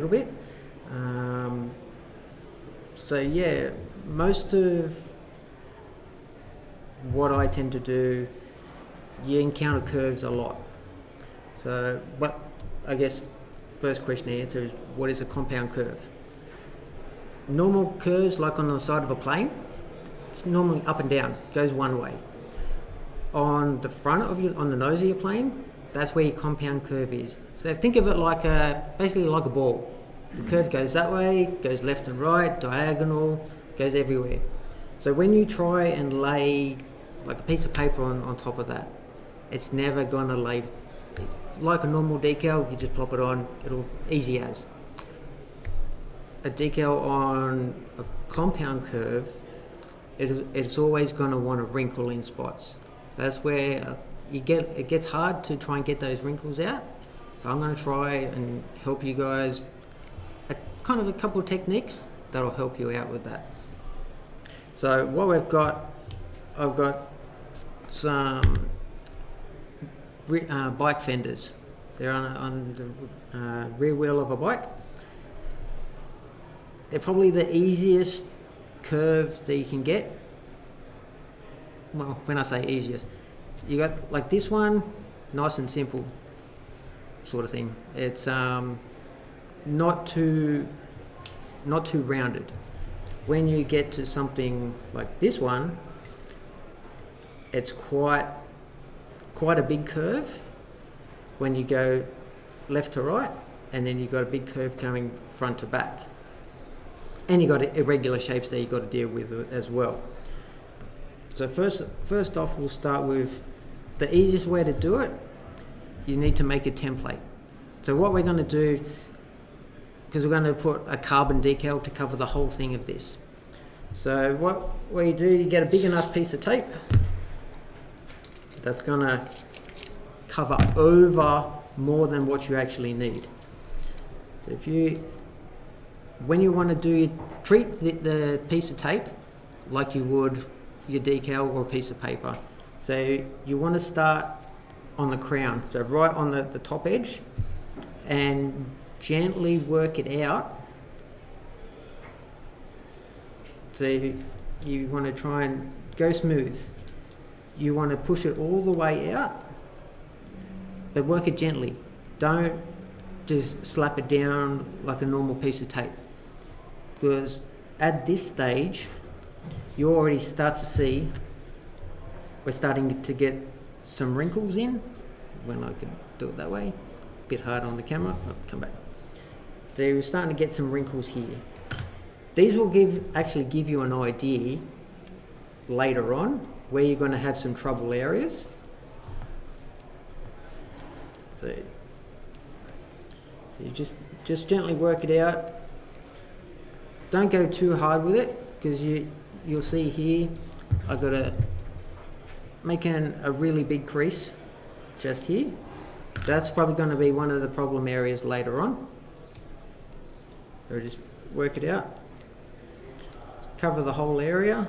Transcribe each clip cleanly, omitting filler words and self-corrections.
little bit. So yeah, most of what I tend to do, you encounter curves a lot. So I guess first question to answer is, what is a compound curve? Normal curves, like on the side of a plane, it's normally up and down, goes one way. On the front of on the nose of your plane, that's where your compound curve is. So think of it like basically like a ball. The curve goes that way, goes left and right, diagonal, goes everywhere. So when you try and lay like a piece of paper on top of that, it's never gonna lay like a normal decal. You just plop it on, it'll easy as. A decal on a compound curve, it's always gonna want to wrinkle in spots. So that's where it gets hard to try and get those wrinkles out. So I'm going to try and help you guys kind of a couple of techniques that'll help you out with that. So what I've got some bike fenders. They're on the rear wheel of a bike. They're probably the easiest curve that you can get. Well, when I say easiest, you got like this one, nice and simple sort of thing. It's not too rounded. When you get to something like this one, it's quite a big curve when you go left to right, and then you've got a big curve coming front to back. And you've got irregular shapes that you've got to deal with as well. So first off, we'll start with the easiest way to do it. You need to make a template. So what we're going to do, because we're going to put a carbon decal to cover the whole thing of this. So what you do, you get a big enough piece of tape that's going to cover over more than what you actually need. So when you want to do, treat the piece of tape like you would your decal or a piece of paper. So you want to start on the crown, so right on the top edge, and gently work it out. So you want to try and go smooth. You want to push it all the way out, but work it gently. Don't just slap it down like a normal piece of tape, because at this stage you already start to see we're starting to get some wrinkles in. When I can do it that way, a bit hard on the camera. Oh, come back. So you're starting to get some wrinkles here. These will actually give you an idea later on where you're going to have some trouble areas. So you just gently work it out. Don't go too hard with it, because you'll see here I've got to make a really big crease just here. That's probably going to be one of the problem areas later on. So just work it out. Cover the whole area.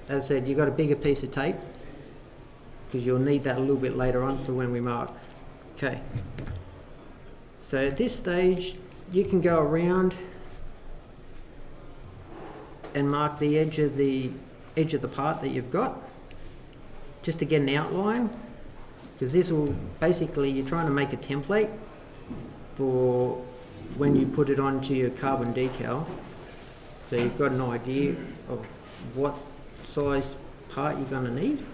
As I said, you've got a bigger piece of tape, because you'll need that a little bit later on for when we mark. Okay. So at this stage, you can go around and mark the edge of the part that you've got, just to get an outline, because this will basically, you're trying to make a template for when you put it onto your carbon decal, so you've got an idea of what size part you're going to need.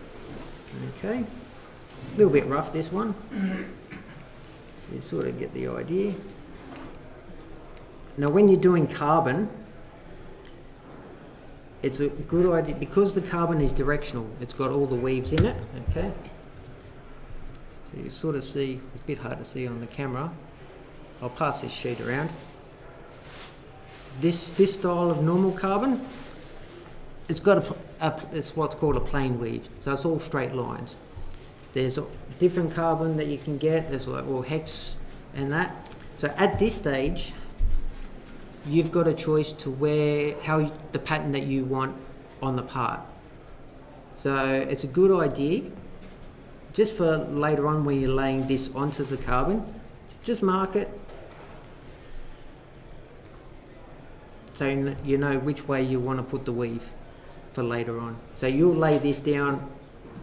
Okay, a little bit rough this one. You sort of get the idea. Now when you're doing carbon, it's a good idea, because the carbon is directional, it's got all the weaves in it, okay? So you sort of see, it's a bit hard to see on the camera. I'll pass this sheet around. This style of normal carbon, it's got it's what's called a plane weave, so it's all straight lines. There's different carbon that you can get, there's like all hex and that. So at this stage, you've got a choice to the pattern that you want on the part. So it's a good idea, just for later on when you're laying this onto the carbon, just mark it so you know which way you want to put the weave for later on. So you'll lay this down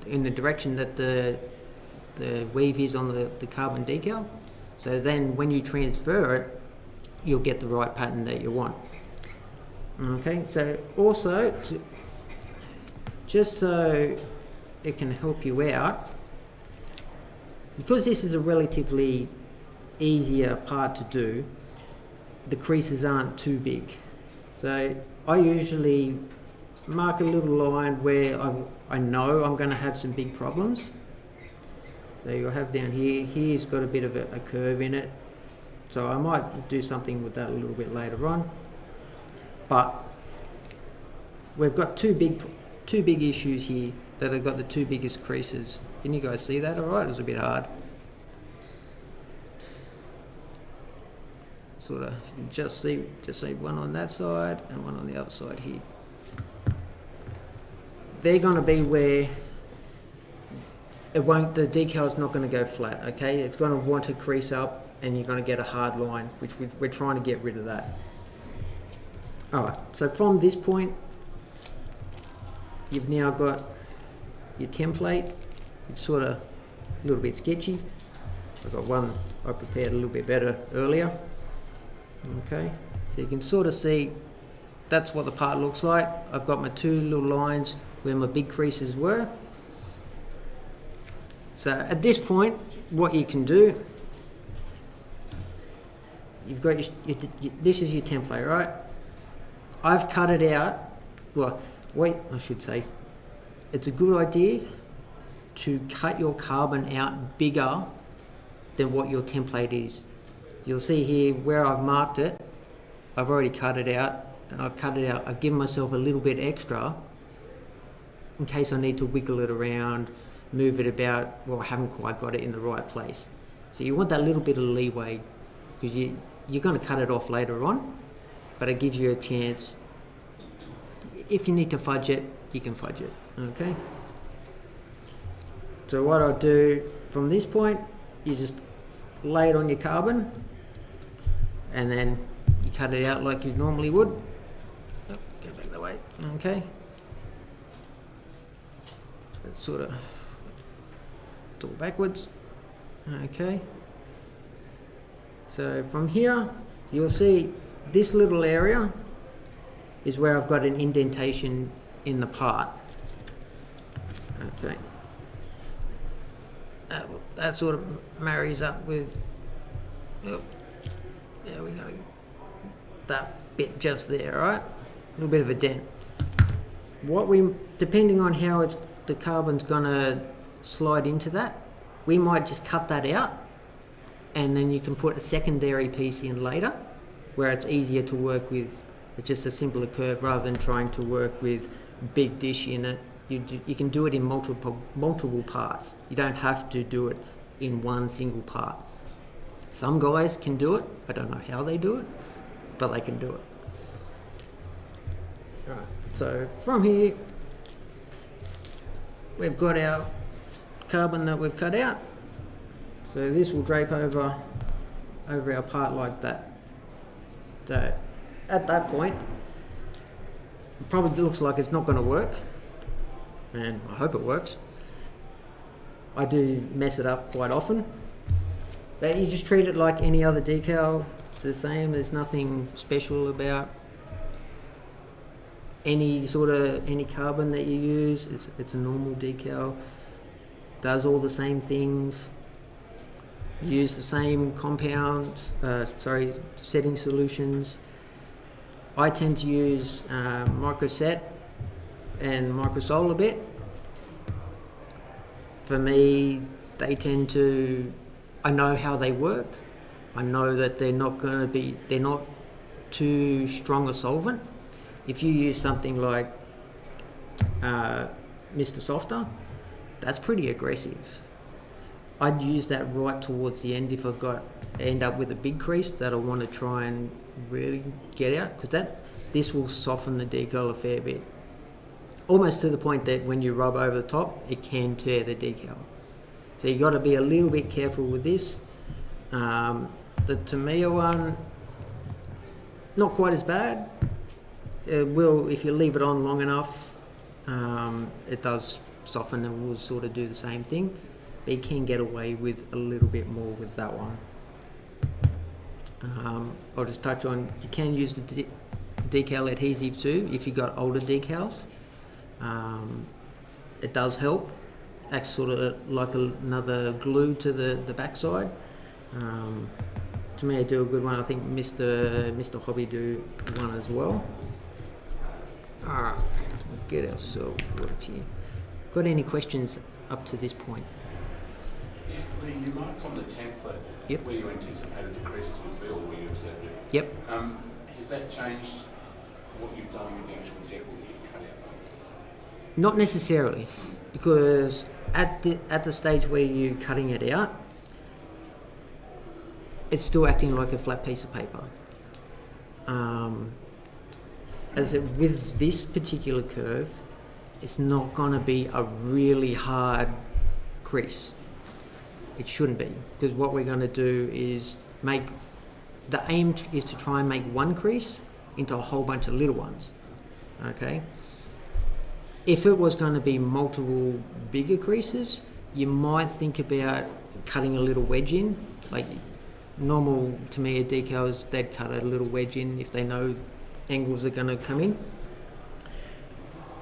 in the direction that the weave is on the carbon decal. So then when you transfer it, you'll get the right pattern that you want. Okay, so also, just so it can help you out, because this is a relatively easier part to do, the creases aren't too big. So I usually mark a little line where I know I'm going to have some big problems. So you'll have down here's got a bit of a curve in it. So I might do something with that a little bit later on. But we've got two big issues here that have got the two biggest creases. Can you guys see that all right? It was a bit hard. Sort of, you can just see one on that side and one on the other side here. They're going to be where the decal's not going to go flat, okay? It's going to want to crease up and you're going to get a hard line, which we're trying to get rid of that. Alright, so from this point, you've now got your template. It's sort of a little bit sketchy. I've got one I prepared a little bit better earlier. Okay, so you can sort of see that's what the part looks like. I've got my two little lines where my big creases were. So at this point, what you can do, you've got this is your template, right? I've cut it out. Well, wait, I should say, it's a good idea to cut your carbon out bigger than what your template is. You'll see here where I've marked it, I've already cut it out, and I've given myself a little bit extra in case I need to wiggle it around, move it about, well, I haven't quite got it in the right place. So you want that little bit of leeway, because you're going to cut it off later on, but it gives you a chance. If you need to fudge it, you can fudge it, okay? So what I'll do from this point, you just lay it on your carbon, and then you cut it out like you normally would. Oh, go back that way, okay? Let's sort of do it backwards, okay? So from here, you'll see this little area is where I've got an indentation in the part, okay? That sort of marries up with, oh, there we go, that bit just there, right? A little bit of a dent. Depending on how the carbon's gonna slide into that, we might just cut that out, and then you can put a secondary piece in later, where it's easier to work with. It's just a simpler curve rather than trying to work with big dish in it. You can do it in multiple parts. You don't have to do it in one single part. Some guys can do it. I don't know how they do it, but they can do it. All right. So from here, we've got our carbon that we've cut out. So this will drape over our part like that. So at that point, it probably looks like it's not going to work, and I hope it works. I do mess it up quite often, but you just treat it like any other decal. It's the same. There's nothing special about any carbon that you use. It's a normal decal. Does all the same things. Use the same compounds. Setting solutions. I tend to use microset and microsol a bit. For me, I know how they work. I know that they're not too strong a solvent. If you use something like Mr. Softer, that's pretty aggressive. I'd use that right towards the end if end up with a big crease that I want to try and really get out, because this will soften the decal a fair bit, almost to the point that when you rub over the top, it can tear the decal. So you got to be a little bit careful with this. The Tamiya one, not quite as bad, It will, if you leave it on long enough, it does soften and will sort of do the same thing, but you can get away with a little bit more with that one. I'll just touch on, you can use the decal adhesive too if you've got older decals. It does help, acts sort of like another glue to the backside. To me, I do a good one. I think Mr. Hobby do one as well. Alright, we'll get ourselves worked here. Got any questions up to this point? Yeah, Lee, you marked on the template Yep. where you anticipated the creases would be or where you observed it. Yep. Has that changed what you've done with the actual decal that you've cut out? Not necessarily, because at the stage where you're cutting it out, it's still acting like a flat piece of paper. With this particular curve, it's not going to be a really hard crease. It shouldn't be, because what we're going to do is the aim is to try and make one crease into a whole bunch of little ones. Okay. If it was going to be multiple bigger creases, you might think about cutting a little wedge in. Like normal Tamiya decals, they'd cut a little wedge in if they know angles are going to come in.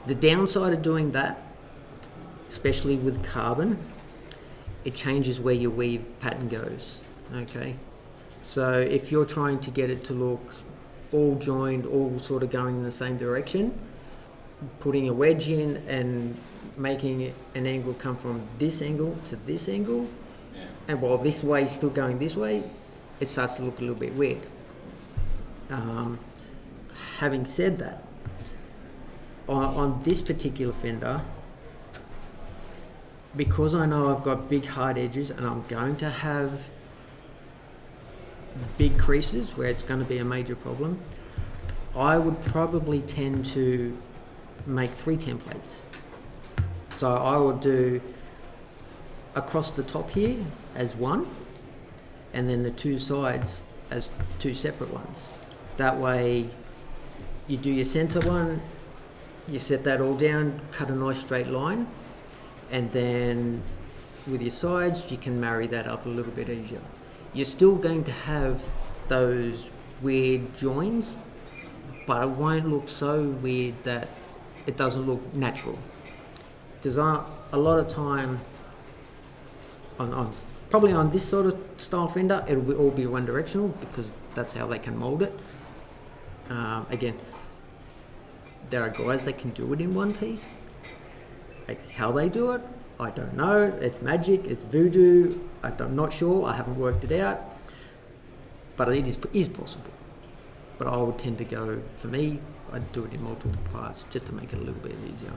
The downside of doing that, especially with carbon, it changes where your weave pattern goes. Okay, so if you're trying to get it to look all joined, all sort of going in the same direction, putting a wedge in and making an angle come from this angle to this angle, and while this way is still going this way, it starts to look a little bit weird. Having said that, on this particular fender, because I know I've got big hard edges and I'm going to have big creases where it's going to be a major problem, I would probably tend to make 3 templates. So I would do across the top here as one, and then the 2 sides as 2 separate ones. That way you do your center one, you set that all down, cut a nice straight line, and then with your sides you can marry that up a little bit easier. You're still going to have those weird joins, but it won't look so weird that it doesn't look natural. Because a lot of time probably on this sort of style fender, it'll all be one directional because that's how they can mold it. Again, there are guys that can do it in one piece. Like how they do it, I don't know. It's magic, it's voodoo. I'm not sure. I haven't worked it out, but it is possible. But I would tend to go, for me, I'd do it in multiple parts just to make it a little bit easier.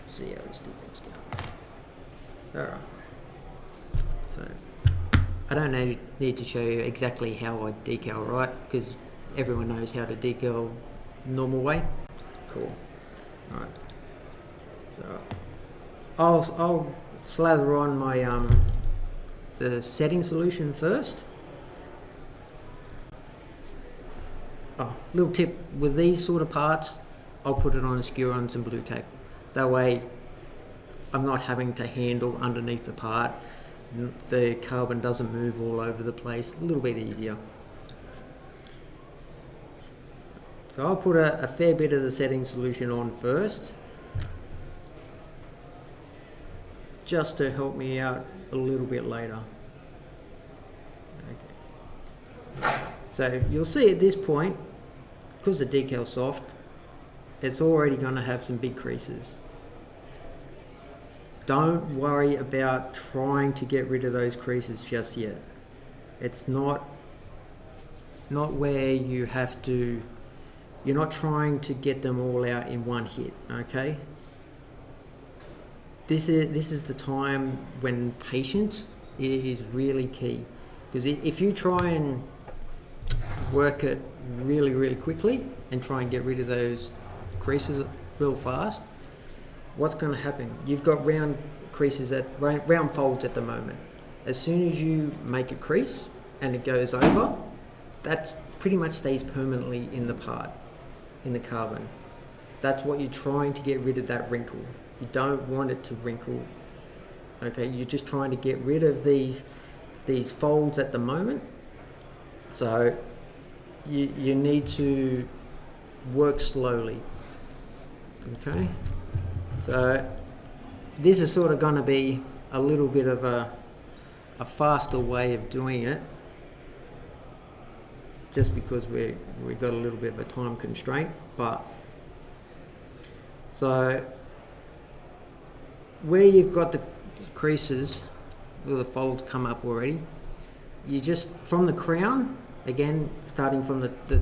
See how this develop's going. Alright. So, I don't need to show you exactly how I decal right, because everyone knows how to decal normal way. Cool. Alright. So, I'll slather on my the setting solution first. Oh, little tip, with these sort of parts, I'll put it on a skewer on some blue tack. That way I'm not having to handle underneath the part. The carbon doesn't move all over the place, a little bit easier. So I'll put a fair bit of the setting solution on first, just to help me out a little bit later. Okay. So you'll see at this point, because the decal's soft, it's already going to have some big creases. Don't worry about trying to get rid of those creases just yet. It's not where you have to, you're not trying to get them all out in one hit, okay? This is the time when patience is really key. Because if you try and work it really, really quickly and try and get rid of those creases real fast, what's going to happen? You've got round creases, round folds at the moment. As soon as you make a crease and it goes over, that's pretty much stays permanently in the part, in the carbon. That's what you're trying to get rid of, that wrinkle. You don't want it to wrinkle. Okay, you're just trying to get rid of these folds at the moment. So you need to work slowly. Okay, so this is sort of going to be a little bit of a faster way of doing it, just because we've got a little bit of a time constraint. But so where you've got the creases where the folds come up already, you just, from the crown, again starting from the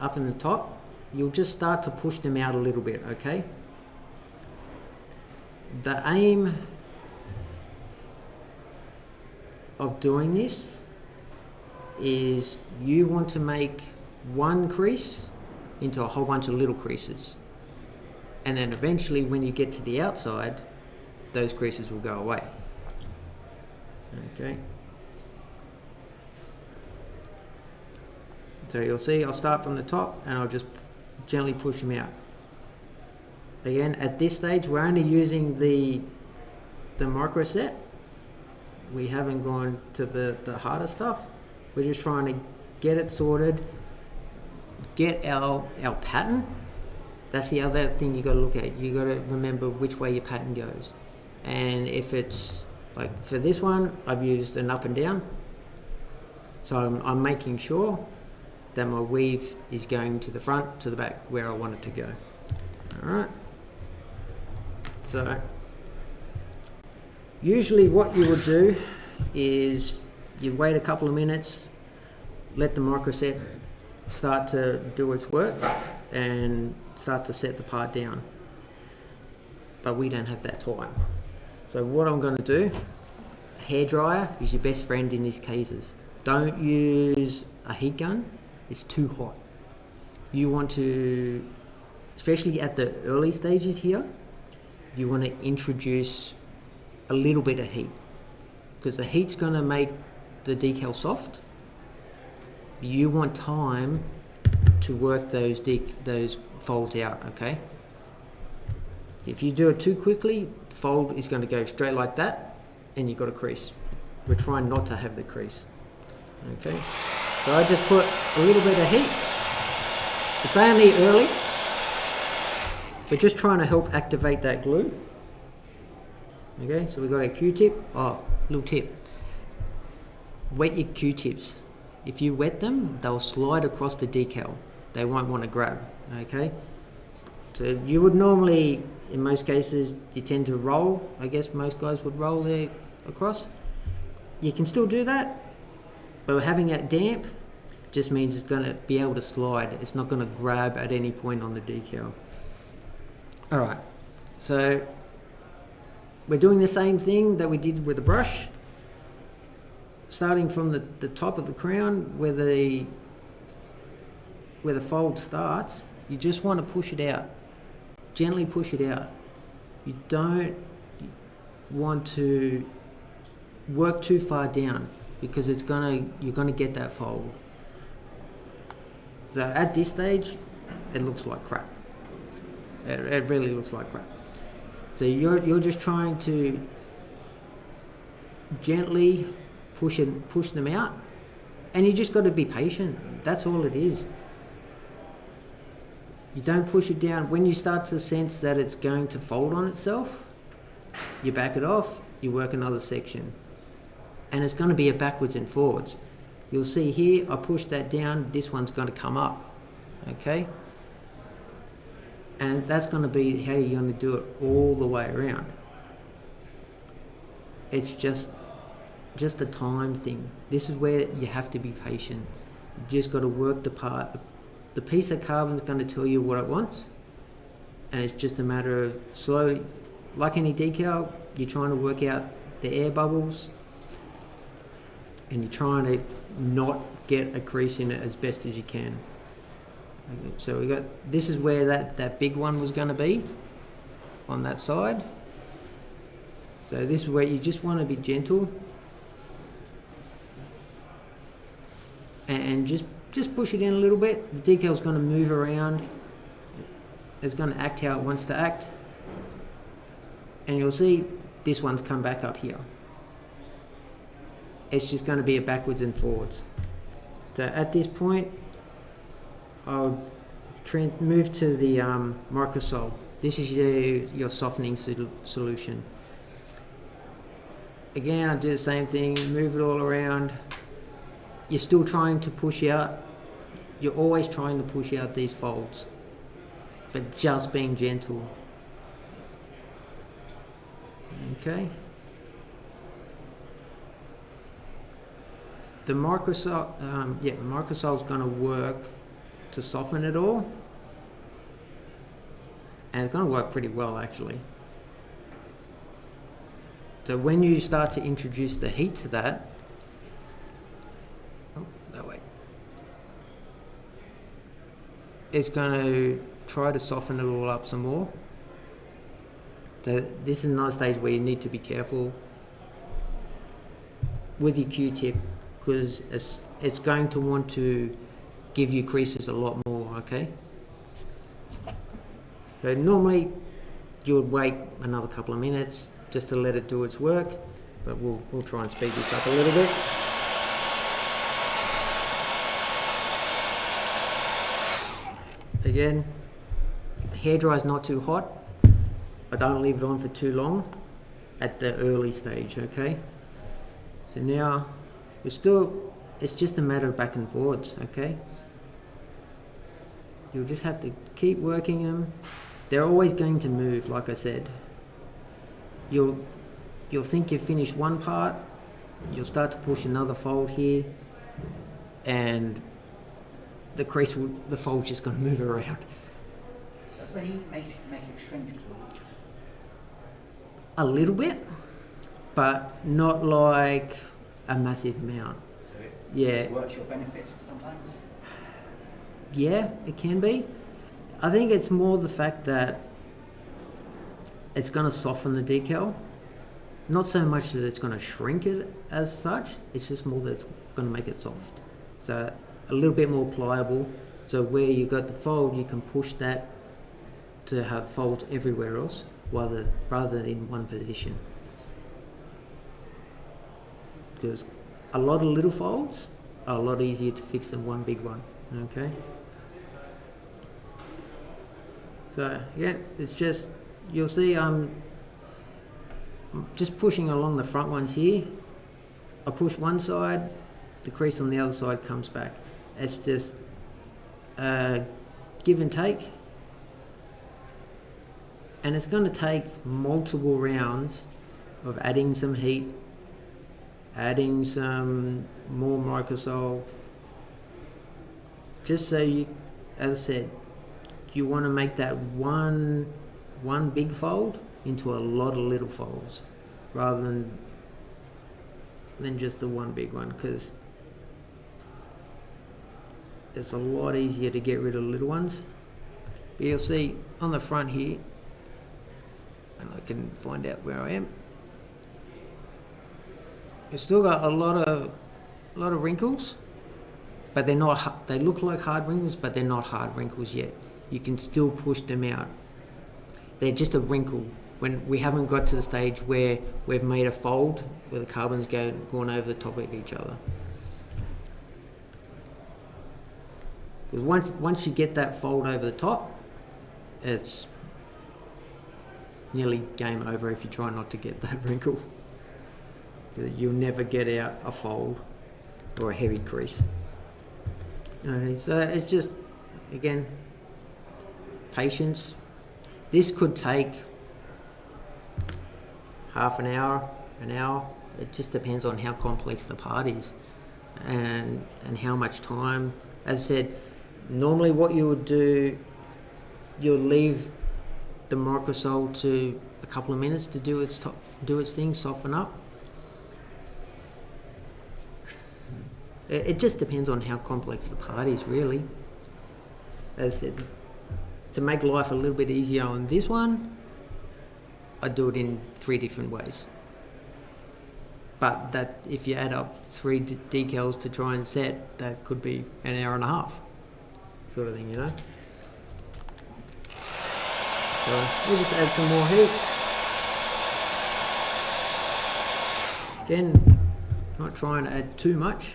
up in the top, you'll just start to push them out a little bit. Okay, the aim of doing this is you want to make one crease into a whole bunch of little creases, and then eventually when you get to the outside, those creases will go away. Okay, so you'll see I'll start from the top and I'll just gently push them out. Again, at this stage we're only using the micro set. We haven't gone to the harder stuff. We're just trying to get it sorted, get our pattern. That's the other thing you got to look at. You got to remember which way your pattern goes. And if it's like for this one, I've used an up and down. So I'm making sure that my weave is going to the front, to the back, where I want it to go. All right. So usually what you would do is you wait a couple of minutes, let the microset start to do its work and start to set the part down. But we don't have that time. So what I'm going to do, a hairdryer is your best friend in these cases. Don't use a heat gun, it's too hot. You want to, especially at the early stages here, you want to introduce a little bit of heat, because the heat's going to make the decal soft. You want time to work those folds out. Okay, if you do it too quickly, the fold is going to go straight like that and you've got a crease. We're trying not to have the crease. Okay, so I just put a little bit of heat. It's only early, we're just trying to help activate that glue. Okay, so we've got a Q-tip. Oh, little tip. Wet your Q-tips. If you wet them, they'll slide across the decal. They won't want to grab. Okay, so you would normally, in most cases, you tend to roll. I guess most guys would roll there across. You can still do that, but having it damp just means it's going to be able to slide. It's not going to grab at any point on the decal. All right, so we're doing the same thing that we did with the brush. Starting from the top of the crown where the fold starts, you just want to push it out. Gently push it out. You don't want to work too far down, because you're gonna get that fold. So at this stage, it looks like crap. It really looks like crap. So you're just trying to gently push them out, and you just got to be patient. That's all it is. You don't push it down. When you start to sense that it's going to fold on itself, you back it off, you work another section, and it's going to be a backwards and forwards. You'll see here, I push that down, this one's going to come up. Okay, and that's going to be how you're going to do it all the way around. It's just a time thing. This is where you have to be patient. You just got to work the part. The piece of carbon is going to tell you what it wants, and it's just a matter of slowly, like any decal, you're trying to work out the air bubbles, and you're trying to not get a crease in it as best as you can. Okay, so we got, this is where that big one was going to be on that side. So this is where you just want to be gentle and just just push it in a little bit. The decal's going to move around. It's going to act how it wants to act. And you'll see this one's come back up here. It's just going to be a backwards and forwards. So at this point, I'll move to the microsol. This is your softening solution. Again, I do the same thing, move it all around. You're still trying to push out. You're always trying to push out these folds, but just being gentle. Okay. The microsol is going to work to soften it all, and it's going to work pretty well actually. So when you start to introduce the heat to that, it's going to try to soften it all up some more. So this is another stage where you need to be careful with your Q-tip, because it's going to want to give you creases a lot more, okay? So normally you would wait another couple of minutes just to let it do its work, but we'll try and speed this up a little bit. Again, the hairdryer is not too hot. I don't leave it on for too long at the early stage, okay? So now it's just a matter of back and forwards, okay? You'll just have to keep working them. They're always going to move, like I said. You'll think you've finished one part, you'll start to push another fold here, and the fold's just going to move around. Does the heat make it shrink at all? A little bit, but not like a massive amount. So does it work to your benefit sometimes? Yeah, it can be. I think it's more the fact that it's going to soften the decal. Not so much that it's going to shrink it as such, it's just more that it's going to make it soft. So a little bit more pliable. So where you got the fold, you can push that to have folds everywhere else rather than in one position. Because a lot of little folds are a lot easier to fix than one big one, okay? So yeah, it's just, you'll see I'm just pushing along the front ones here. I push one side, the crease on the other side comes back. It's just give and take. And it's going to take multiple rounds of adding some heat, adding some more microsol, just so you, as I said, you want to make that one big fold into a lot of little folds rather than just the one big one, because it's a lot easier to get rid of little ones. But you'll see on the front here, and I can find out where I am, it's still got a lot of wrinkles, but they're not. They look like hard wrinkles, but they're not hard wrinkles yet. You can still push them out. They're just a wrinkle. When we haven't got to the stage where we've made a fold where the carbon's gone over the top of each other. Because once you get that fold over the top, it's nearly game over if you try not to get that wrinkle. You'll never get out a fold or a heavy crease. Okay, so it's just, again, patience. This could take half an hour, an hour. It just depends on how complex the part is and how much time. As I said, normally what you would do, you'll leave the microsol to a couple of minutes to do its thing, soften up. It just depends on how complex the part is, really. As I said, to make life a little bit easier on this one, I do it in 3 different ways. But that, if you add up 3 decals to try and set, that could be an hour and a half, sort of thing, you know. So we'll just add some more heat. Again, not trying to add too much.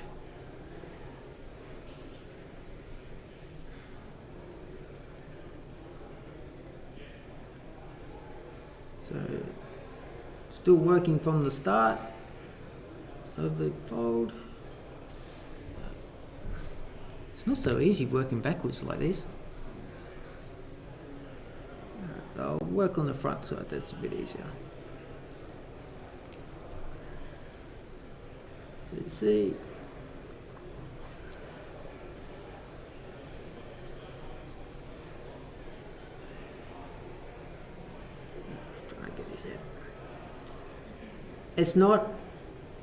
So, still working from the start of the fold. It's not so easy working backwards like this. I'll work on the front side, that's a bit easier. So you see, try and get this out. It's not,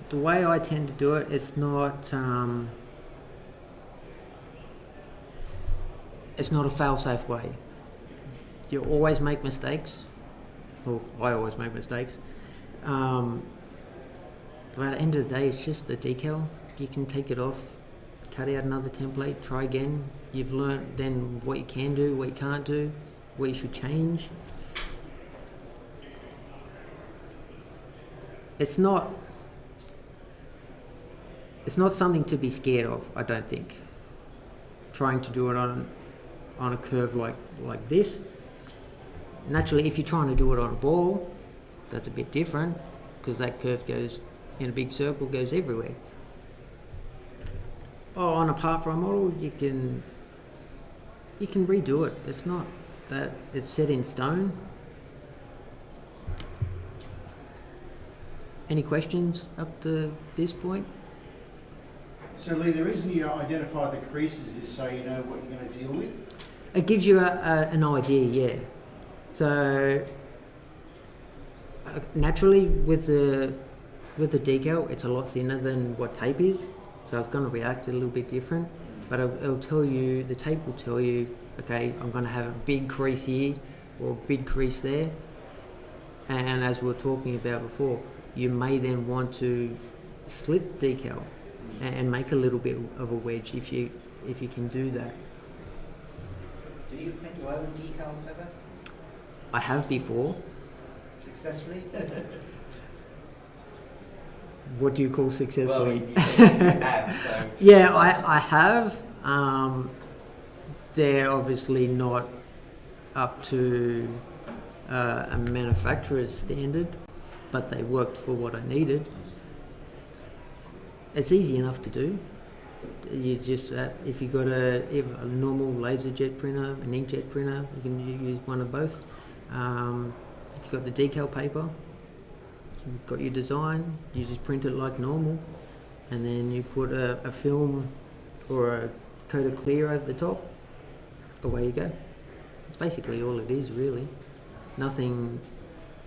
the way I tend to do it, it's not a fail-safe way. You always make mistakes. Well, I always make mistakes. But at the end of the day, it's just the decal. You can take it off, cut out another template, try again. You've learnt then what you can do, what you can't do, what you should change. It's not something to be scared of, I don't think. Trying to do it on a curve like this. Naturally, if you're trying to do it on a ball, that's a bit different, because that curve goes in a big circle, goes everywhere. Oh, on a part from model, you can redo it. It's not that it's set in stone. Any questions up to this point? So Lee, the reason you identify the creases is so you know what you're going to deal with? It gives you an idea, yeah. So naturally with the decal, it's a lot thinner than what tape is, so it's going to react a little bit different. But it'll tell you, the tape will tell you, okay, I'm going to have a big crease here or a big crease there. And as we were talking about before, you may then want to slit the decal and make a little bit of a wedge if you can do that. Do you print your own decals ever? I have before. Successfully? What do you call successfully? Well, you said you have, so. Yeah, I have. They're obviously not up to a manufacturer's standard, but they worked for what I needed. It's easy enough to do. You just, if you've got a normal laser jet printer, an inkjet printer, you can use one of both. If you've got the decal paper, you've got your design, you just print it like normal, and then you put a film or a coat of clear over the top, away you go. It's basically all it is, really. Nothing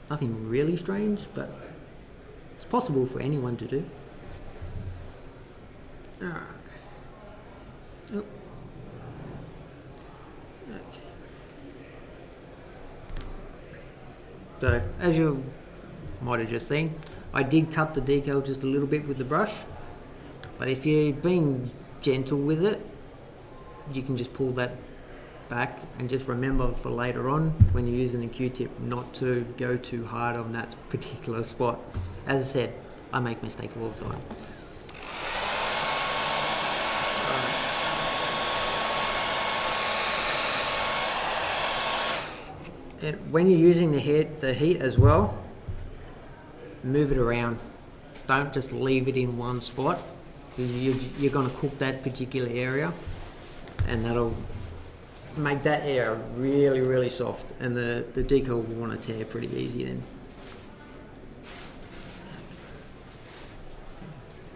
really strange, but it's possible for anyone to do. Alright. Oh. Okay. So, as you might have just seen, I did cut the decal just a little bit with the brush, but if you're being gentle with it, you can just pull that back and just remember for later on when you're using the Q-tip not to go too hard on that particular spot. As I said, I make mistakes all the time. And when you're using the heat as well, move it around. Don't just leave it in one spot. You're going to cook that particular area, and that'll make that area really, really soft, and the decal will want to tear pretty easy then.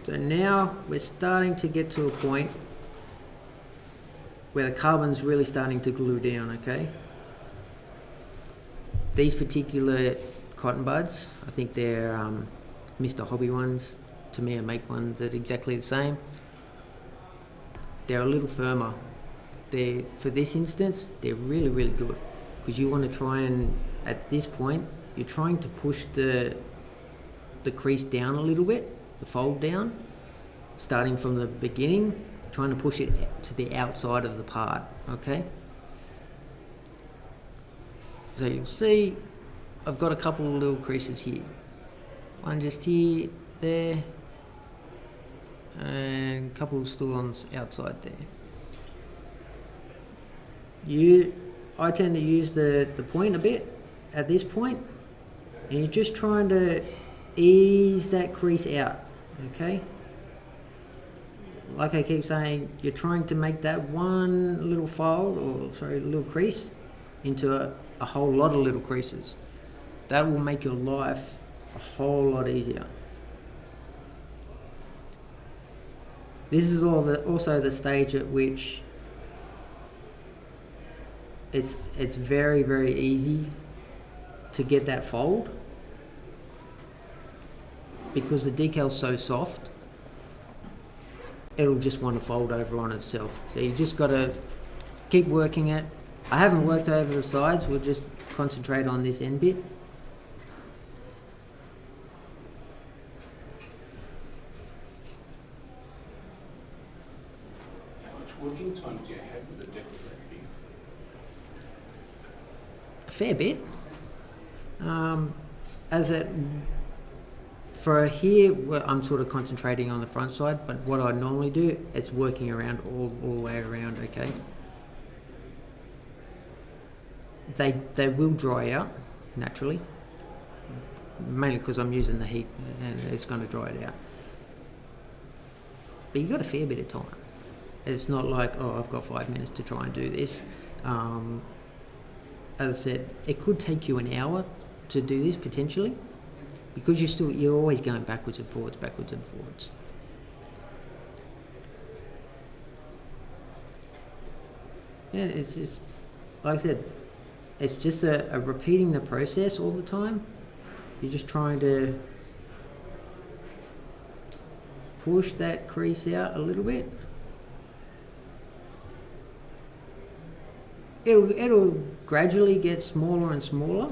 So now we're starting to get to a point where the carbon's really starting to glue down, okay? These particular cotton buds, I think they're Mr. Hobby ones. To me, I make ones that are exactly the same. They're a little firmer. For this instance, they're really, really good, because you want to try and, at this point, you're trying to push the crease down a little bit the fold down, starting from the beginning, trying to push it to the outside of the part, okay? So you'll see I've got a couple of little creases here. One just here, there, and a couple still on the outside there. I tend to use the point a bit at this point, and you're just trying to ease that crease out, okay? Like I keep saying, you're trying to make that one little fold, little crease, into a whole lot of little creases. That will make your life a whole lot easier. This is also the stage at which it's very, very easy to get that fold, because the decal's so soft, it'll just want to fold over on itself. So you just got to keep working it. I haven't worked over the sides, we'll just concentrate on this end bit. How much working time do you have with the decorating? A fair bit. For here, I'm sort of concentrating on the front side, but what I normally do is working around all the way around, okay? They will dry out naturally, mainly because I'm using the heat and it's going to dry it out. But you've got a fair bit of time. It's not like, oh, I've got 5 minutes to try and do this. As I said, it could take you an hour to do this potentially, because you're always going backwards and forwards. Yeah, it's like I said, it's just a repeating the process all the time. You're just trying to push that crease out a little bit. It'll gradually get smaller and smaller.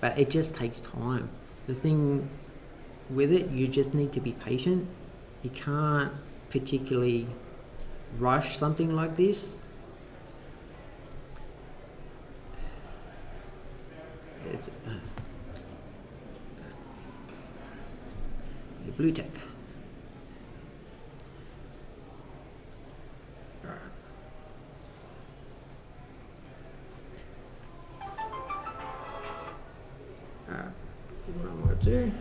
But it just takes time. The thing with it, you just need to be patient. You can't particularly rush something like this. It's the blue tack. What I'm going to do,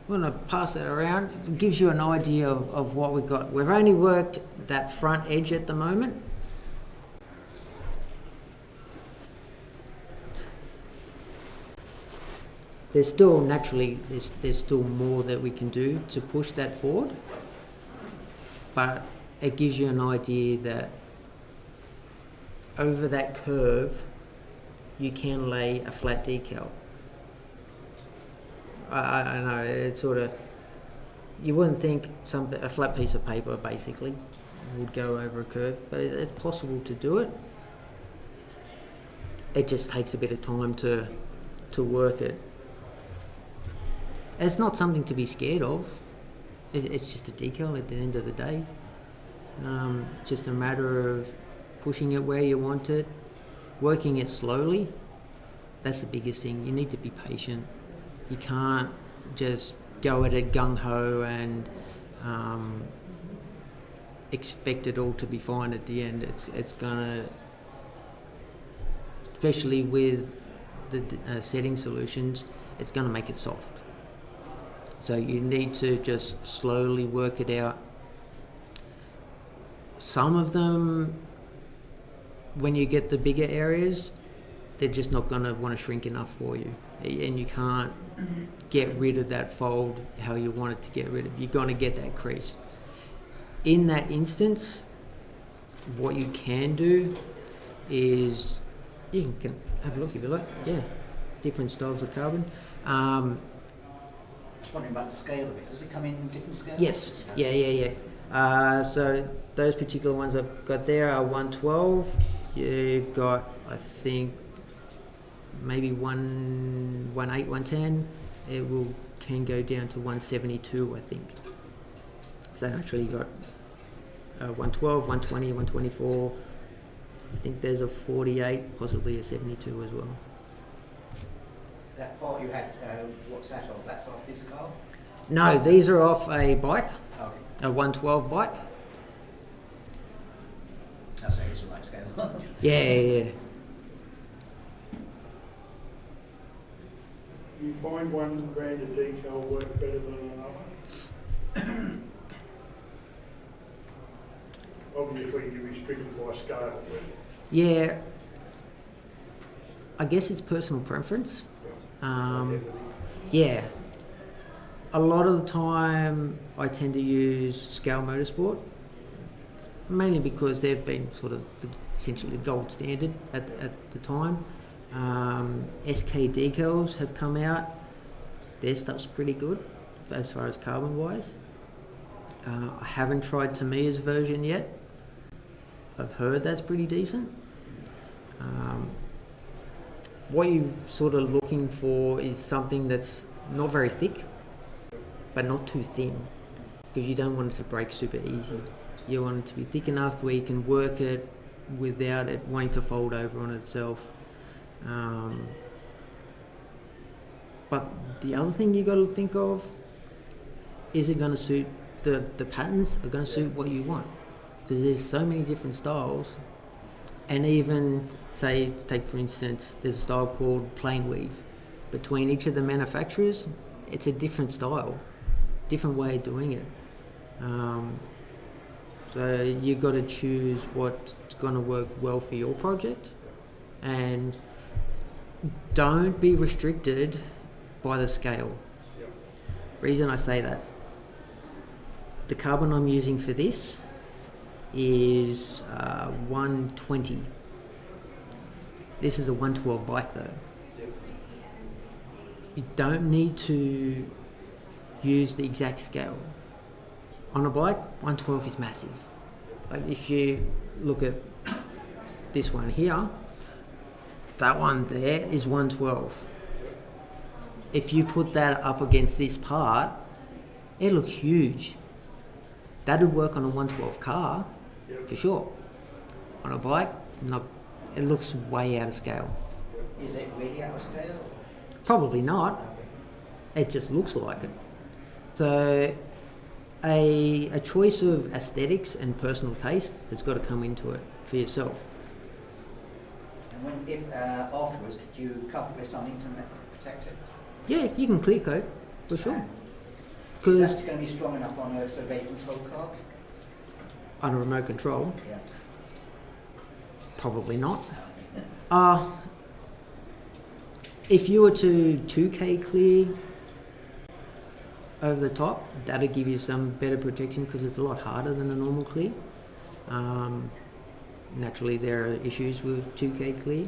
I'm going to pass that around. It gives you an idea of what we've got. We've only worked that front edge at the moment. There's still there's still more that we can do to push that forward, but it gives you an idea that over that curve you can lay a flat decal. I know, it's sort of, you wouldn't think a flat piece of paper basically would go over a curve, but it's possible to do it. It just takes a bit of time to work it. It's not something to be scared of. It's just a decal at the end of the day. Just a matter of pushing it where you want it, working it slowly. That's the biggest thing. You need to be patient. You can't just go at it gung-ho and expect it all to be fine at the end. It's gonna, especially with the setting solutions, it's gonna make it soft. So you need to just slowly work it out. Some of them, when you get the bigger areas, they're just not going to want to shrink enough for you, and you can't get rid of that fold how you want it to get rid of. You're going to get that crease. In that instance, what you can do is, you can have a look if you like, yeah, different styles of carbon. Just wondering about the scale of it. Does it come in different scales? Yes, yeah. So those particular ones I've got there are 112. You've got, I think, maybe 118, 110. It can go down to 172, I think. So actually you got 112, 120, 124. I think there's a 48, possibly a 72 as well. That part you had, what's that off? That's off this car? No, these are off a bike, Okay. a 112 bike. That's how it's the right scale. Yeah. You find one brand of decal work better than another? Obviously, you're restricted by scale. Yeah, I guess it's personal preference. Yeah, a lot of the time I tend to use Scale Motorsport, mainly because they've been sort of essentially the gold standard at the time. SK decals have come out. Their stuff's pretty good as far as carbon wise. I haven't tried Tamiya's version yet. I've heard that's pretty decent. What you're sort of looking for is something that's not very thick, but not too thin, because you don't want it to break super easy. You want it to be thick enough where you can work it without it wanting to fold over on itself. But the other thing you got to think of, is it going to suit the patterns are going to suit what you want? Because there's so many different styles. And even, say, take for instance, there's a style called plain weave. Between each of the manufacturers, it's a different style, different way of doing it. So you've got to choose what's going to work well for your project, and don't be restricted by the scale. Reason I say that, the carbon I'm using for this is 120. This is a 112 bike though. You don't need to use the exact scale. On a bike, 112 is massive. Like if you look at this one here, that one there is 112. If you put that up against this part, it looks huge. That would work on a 112 car, for sure. On a bike, not. It looks way out of scale. Is it really out of scale? Probably not. It just looks like it. So a choice of aesthetics and personal taste has got to come into it for yourself. And if afterwards, did you cover it with something to protect it? Yeah, you can clear coat, for sure. Is Because that going to be strong enough on a survey control car? on a remote control, Yeah. probably not. If you were to 2K clear over the top, that'd give you some better protection because it's a lot harder than a normal clear. Naturally, there are issues with 2K clear,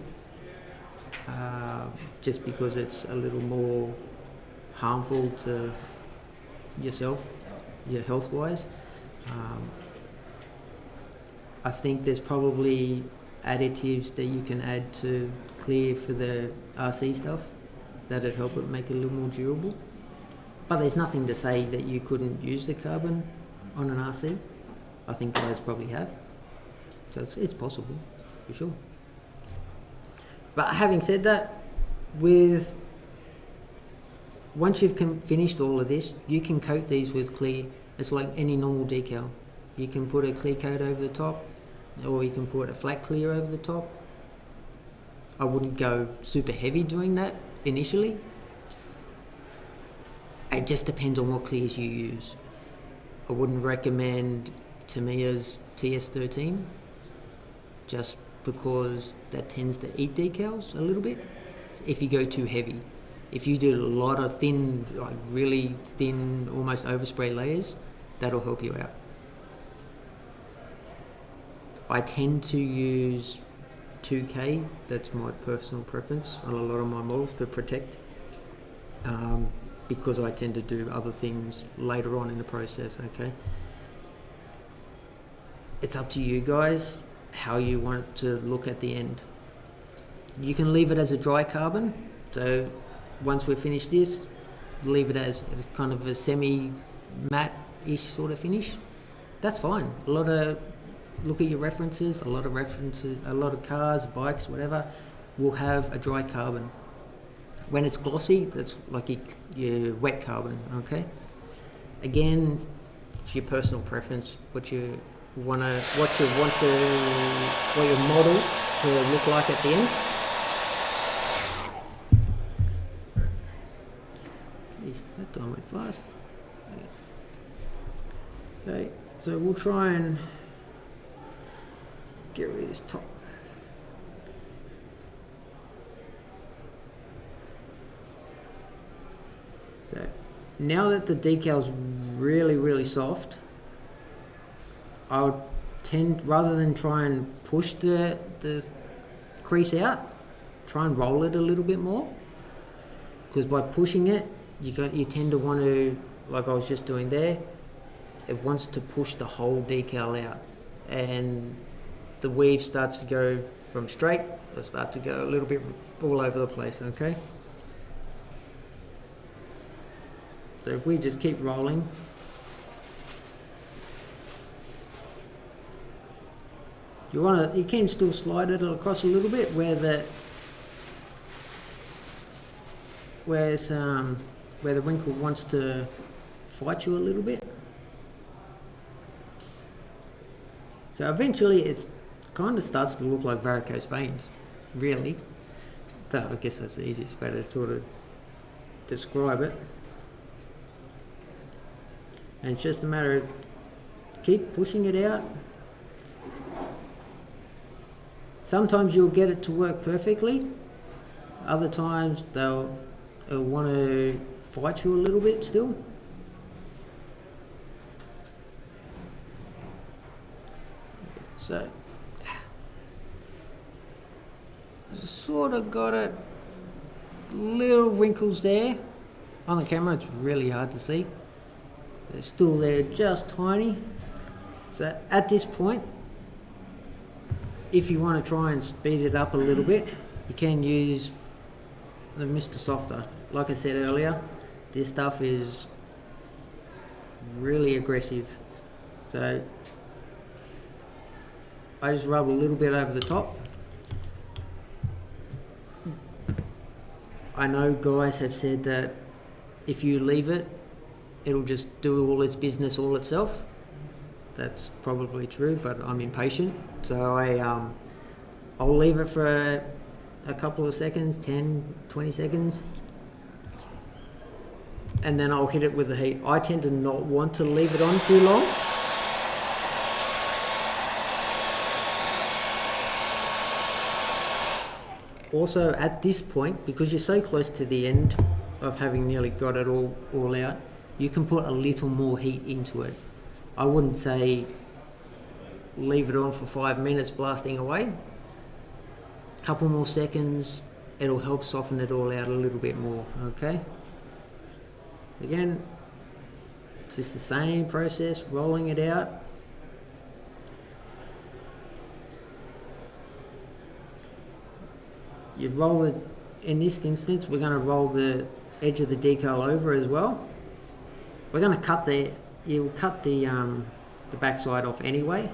just because it's a little more harmful to yourself, your health-wise. I think there's probably additives that you can add to clear for the RC stuff that'd help it make it a little more durable. But there's nothing to say that you couldn't use the carbon on an RC. I think guys probably have. So it's possible, for sure. But having said that, once you've finished all of this, you can coat these with clear. It's like any normal decal. You can put a clear coat over the top, or you can put a flat clear over the top. I wouldn't go super heavy doing that initially. It just depends on what clears you use. I wouldn't recommend Tamiya's TS13, just because that tends to eat decals a little bit if you go too heavy. If you do a lot of thin, like really thin, almost overspray layers, that'll help you out. I tend to use 2K, that's my personal preference on a lot of my models to protect, because I tend to do other things later on in the process, okay? It's up to you guys how you want it to look at the end. You can leave it as a dry carbon. So once we've finished this, leave it as kind of a semi-matte-ish sort of finish. That's fine. Look at your references. A lot of cars, bikes, whatever, will have a dry carbon. When it's glossy, that's like your wet carbon. Okay. Again, it's your personal preference. What your model to look like at the end. That time went fast. Okay, so we'll try and get rid of this top. So now that the decal's really, really soft, I would tend, rather than try and push the crease out, try and roll it a little bit more. Because by pushing it, you tend to want to, like I was just doing there, it wants to push the whole decal out. And the weave starts to go from straight, it'll start to go a little bit all over the place, okay? So if we just keep rolling, you can still slide it across a little bit where the wrinkle wants to fight you a little bit. So eventually it kind of starts to look like varicose veins, really. I guess that's the easiest way to sort of describe it. And it's just a matter of keep pushing it out. Sometimes you'll get it to work perfectly. Other times it'll want to fight you a little bit still. So, sort of got it, little wrinkles there. On the camera it's really hard to see. They're still there, just tiny. So at this point, if you want to try and speed it up a little bit, you can use the Mr. Softer. Like I said earlier, this stuff is really aggressive. So I just rub a little bit over the top. I know guys have said that if you leave it, it'll just do all its business all itself. That's probably true, but I'm impatient. So I'll leave it for a couple of seconds, 10, 20 seconds. And then I'll hit it with the heat. I tend to not want to leave it on too long. Also at this point, because you're so close to the end of having nearly got it all out, you can put a little more heat into it. I wouldn't say leave it on for 5 minutes blasting away. A couple more seconds, it'll help soften it all out a little bit more, okay? Again, it's just the same process, rolling it out. You roll it, in this instance, we're going to roll the edge of the decal over as well. We're going to you'll cut the backside off anyway.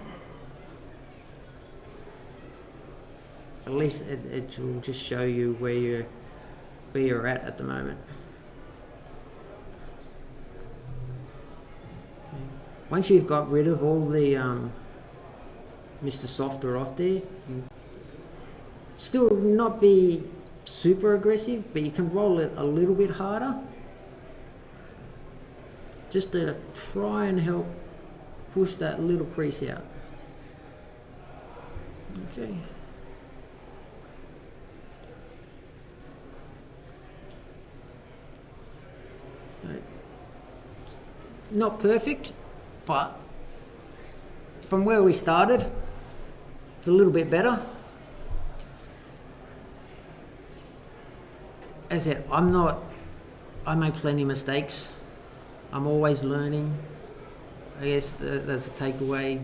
At least it will just show you where you're at the moment. Once you've got rid of all the Mr. Softer off there, still not be super aggressive, but you can roll it a little bit harder just to try and help push that little crease out. Okay. Right. Not perfect, but from where we started, it's a little bit better. As I said, I make plenty of mistakes. I'm always learning. I guess that's a takeaway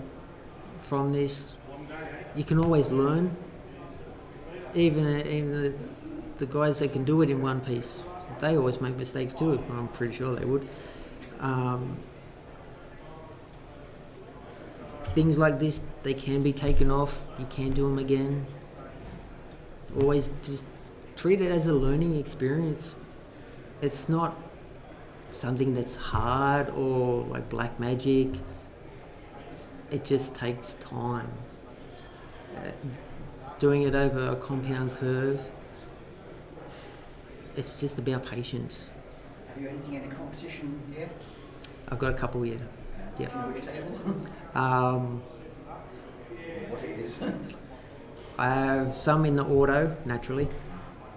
from this. You can always learn. even the guys that can do it in one piece, they always make mistakes too. I'm pretty sure they would. Things like this, they can be taken off. You can do them again. Always just treat it as a learning experience. It's not something that's hard or like black magic. It just takes time. Doing it over a compound curve, it's just about patience. Have you anything in the competition here? I've got a couple here. Yeah. Do you know which table? What it is? I have some in the auto, naturally,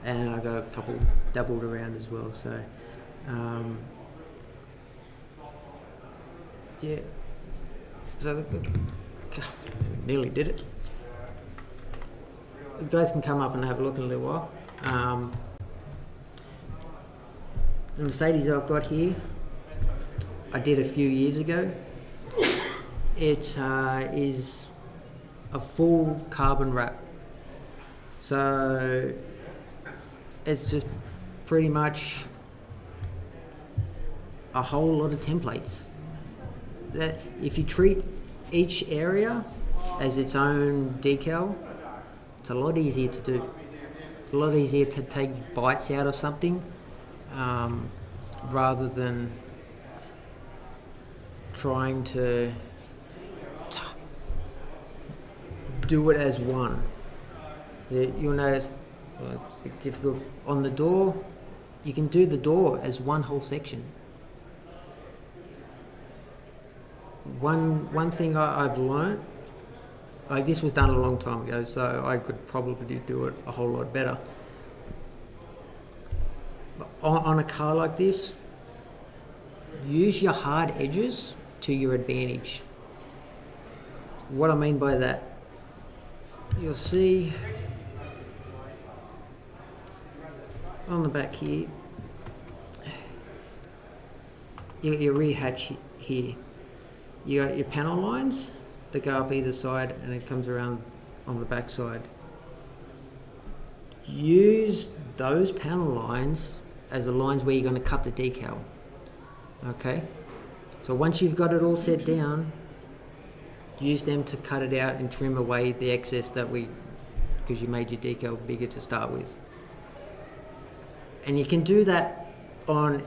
and I've got a couple doubled around as well. So, yeah. So nearly did it. You guys can come up and have a look in a little while. The Mercedes I've got here, I did a few years ago. It is a full carbon wrap. So it's just pretty much a whole lot of templates. That if you treat each area as its own decal, it's a lot easier to do. It's a lot easier to take bites out of something rather than trying to do it as one. You'll notice it's a bit difficult on the door. You can do the door as one whole section. One thing I've learnt, like this was done a long time ago, so I could probably do it a whole lot better. But on a car like this, use your hard edges to your advantage. What I mean by that, you'll see on the back here, your rear hatch here. You got your panel lines that go up either side and it comes around on the back side. Use those panel lines as the lines where you're going to cut the decal. Okay? So once you've got it all set down, use them to cut it out and trim away the excess because you made your decal bigger to start with. And you can do that on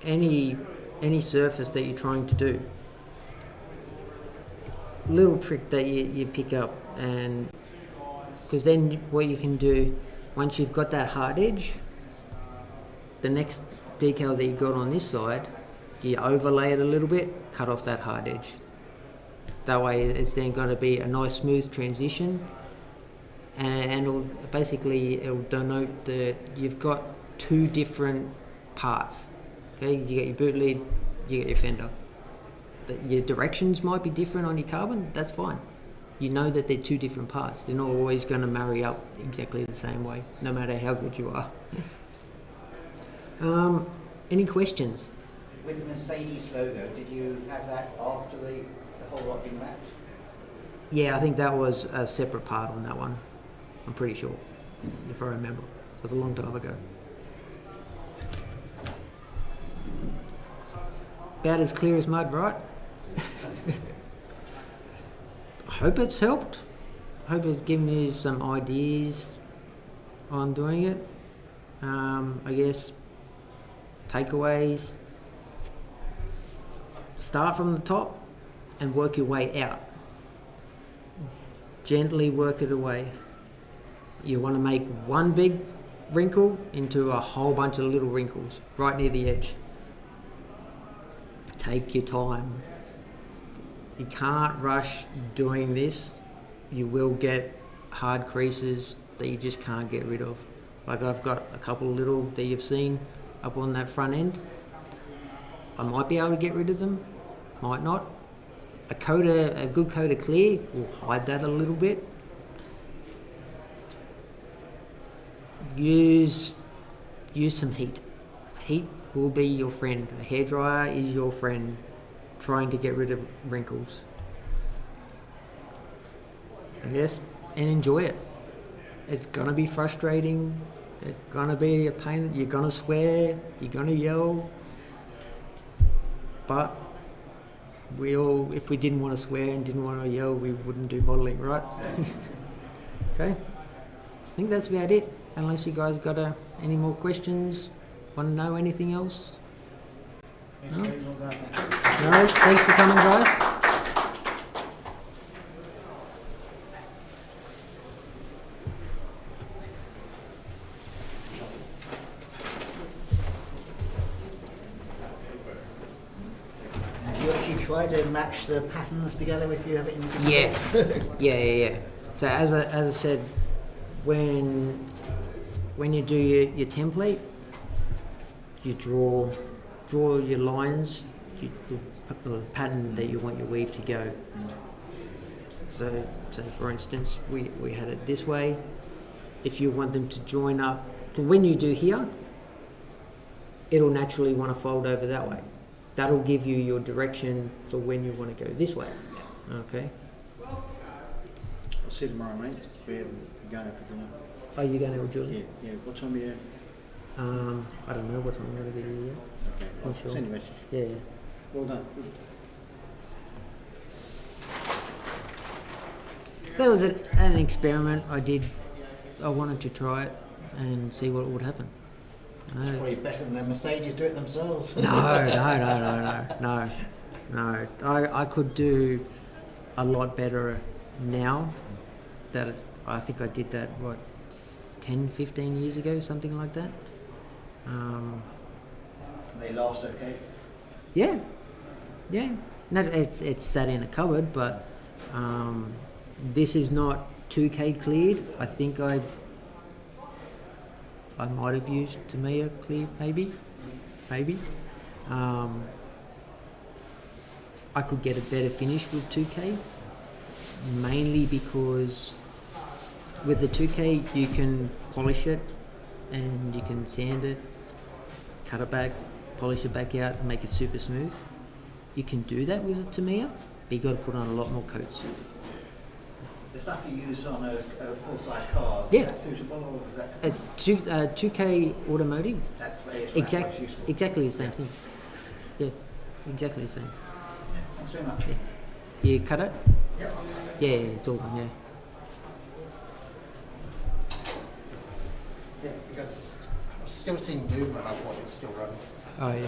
any surface that you're trying to do. Little trick that you pick up, and because then what you can do once you've got that hard edge, the next decal that you got on this side, you overlay it a little bit, cut off that hard edge. That way it's then going to be a nice smooth transition, and it'll denote that you've got two different parts. Okay, you got your boot lid, you got your fender. Your directions might be different on your carbon, that's fine. You know that they're two different parts. They're not always going to marry up exactly the same way, no matter how good you are. Any questions? With the Mercedes logo, did you have that after the whole lot being wrapped? Yeah, I think that was a separate part on that one. I'm pretty sure, if I remember. It was a long time ago. About as clear as mud, right? I hope it's helped. I hope it's given you some ideas on doing it. I guess takeaways. Start from the top and work your way out. Gently work it away. You want to make one big wrinkle into a whole bunch of little wrinkles right near the edge. Take your time. You can't rush doing this. You will get hard creases that you just can't get rid of. Like I've got a couple of little that you've seen up on that front end. I might be able to get rid of them, might not. A good coat of clear will hide that a little bit. Use some heat. Heat will be your friend. A hairdryer is your friend trying to get rid of wrinkles. And yes, and enjoy it. It's gonna be frustrating. It's gonna be a pain. You're gonna swear. You're gonna yell. But if we didn't want to swear and didn't want to yell, we wouldn't do modelling, right? Okay. I think that's about it. Unless you guys got any more questions, want to know anything else? Thanks, No? Lee. Well done. No worries. Thanks for coming, guys. Do you actually try to match the patterns together if you have it in different Yeah. Yeah. So as I said, when you do your template, you draw your lines, the pattern that you want your weave to go. So for instance, we had it this way. If you want them to join up, when you do here, it'll naturally want to fold over that way. That'll give you your direction for when you want to go this way. Okay. I'll see you tomorrow, mate. We're going out for dinner. Are you going to Julie? Yeah. What time are you? I don't know what time I'm going to be here yet. Okay. I'm sure. Send you a message. Yeah. Well done. That was an experiment I did. I wanted to try it and see what would happen. It's probably better than the Mercedes do it themselves. No. I could do a lot better now. That I think I did that 10, 15 years ago, something like that. They last okay. Yeah. No, it's sat in a cupboard, but this is not 2K cleared. I think I might have used Tamiya clear, maybe. I could get a better finish with 2K, mainly because with the 2K you can polish it and you can sand it, cut it back, polish it back out and make it super smooth. You can do that with a Tamiya, but you got to put on a lot more coats. The stuff you use on a full-size car, is Yeah. that suitable or is that... It's 2K automotive. That's where it's most useful. Exactly the same thing. Yeah, exactly the same. Thanks very much. You cut it? Yep. Yeah, it's all done, yeah. Yeah, because I'm still seeing movement of what it's still running. Oh, yeah.